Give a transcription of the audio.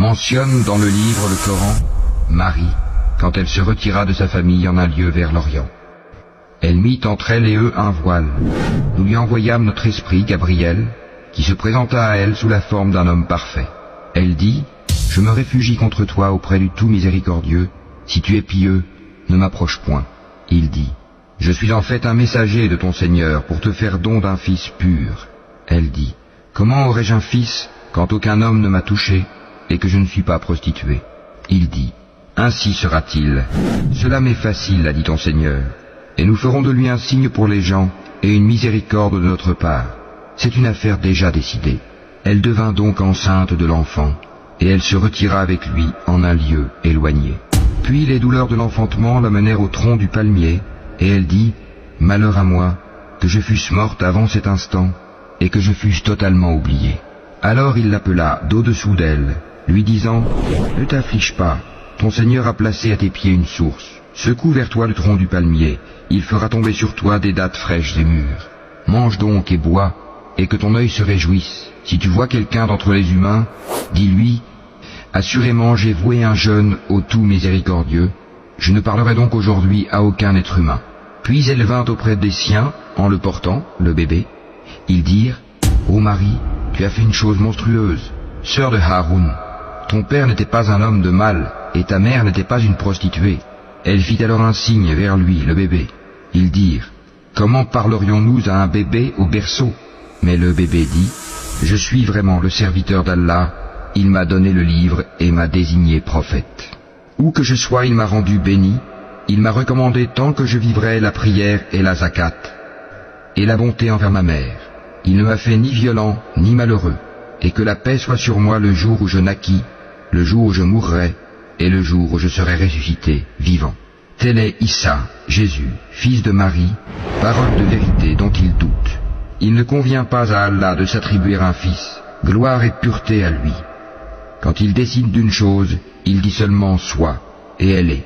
mentionne dans le livre le Coran Marie, quand elle se retira de sa famille en un lieu vers l'Orient. Elle mit entre elle et eux un voile. Nous lui envoyâmes notre esprit, Gabriel, qui se présenta à elle sous la forme d'un homme parfait. Elle dit, « Je me réfugie contre toi auprès du tout miséricordieux. Si tu es pieux, ne m'approche point. » Il dit, « Je suis en fait un messager de ton Seigneur pour te faire don d'un fils pur. » Elle dit, « Comment aurais-je un fils quand aucun homme ne m'a touché et que je ne suis pas prostituée ?» Il dit, « Ainsi sera-t-il. Cela m'est facile, a dit ton Seigneur. Et nous ferons de lui un signe pour les gens et une miséricorde de notre part. C'est une affaire déjà décidée. » Elle devint donc enceinte de l'enfant, et elle se retira avec lui en un lieu éloigné. Puis les douleurs de l'enfantement l'amenèrent au tronc du palmier, et elle dit, « Malheur à moi, que je fusse morte avant cet instant, et que je fusse totalement oubliée. » Alors il l'appela d'au-dessous d'elle, lui disant, « Ne t'afflige pas, ton Seigneur a placé à tes pieds une source. Secoue vers toi le tronc du palmier, il fera tomber sur toi des dattes fraîches et mûres. Mange donc et bois, et que ton œil se réjouisse. Si tu vois quelqu'un d'entre les humains, dis-lui, « Assurément j'ai voué un jeûne au tout miséricordieux, je ne parlerai donc aujourd'hui à aucun être humain. » Puis elle vint auprès des siens, en le portant, le bébé. Ils dirent, « Ô Marie, tu as fait une chose monstrueuse. Sœur de Haroun, ton père n'était pas un homme de mal, et ta mère n'était pas une prostituée. » Elle fit alors un signe vers lui, le bébé. Ils dirent, « Comment parlerions-nous à un bébé au berceau ?» Mais le bébé dit, « Je suis vraiment le serviteur d'Allah, il m'a donné le livre et m'a désigné prophète. Où que je sois, il m'a rendu béni, il m'a recommandé tant que je vivrai la prière et la zakat, et la bonté envers ma mère. Il ne m'a fait ni violent ni malheureux, et que la paix soit sur moi le jour où je naquis, le jour où je mourrai, et le jour où je serai ressuscité, vivant. Tel est Issa, Jésus, fils de Marie, parole de vérité dont il doute. Il ne convient pas à Allah de s'attribuer un fils, gloire et pureté à lui. Quand il décide d'une chose, il dit seulement « soit », et elle est.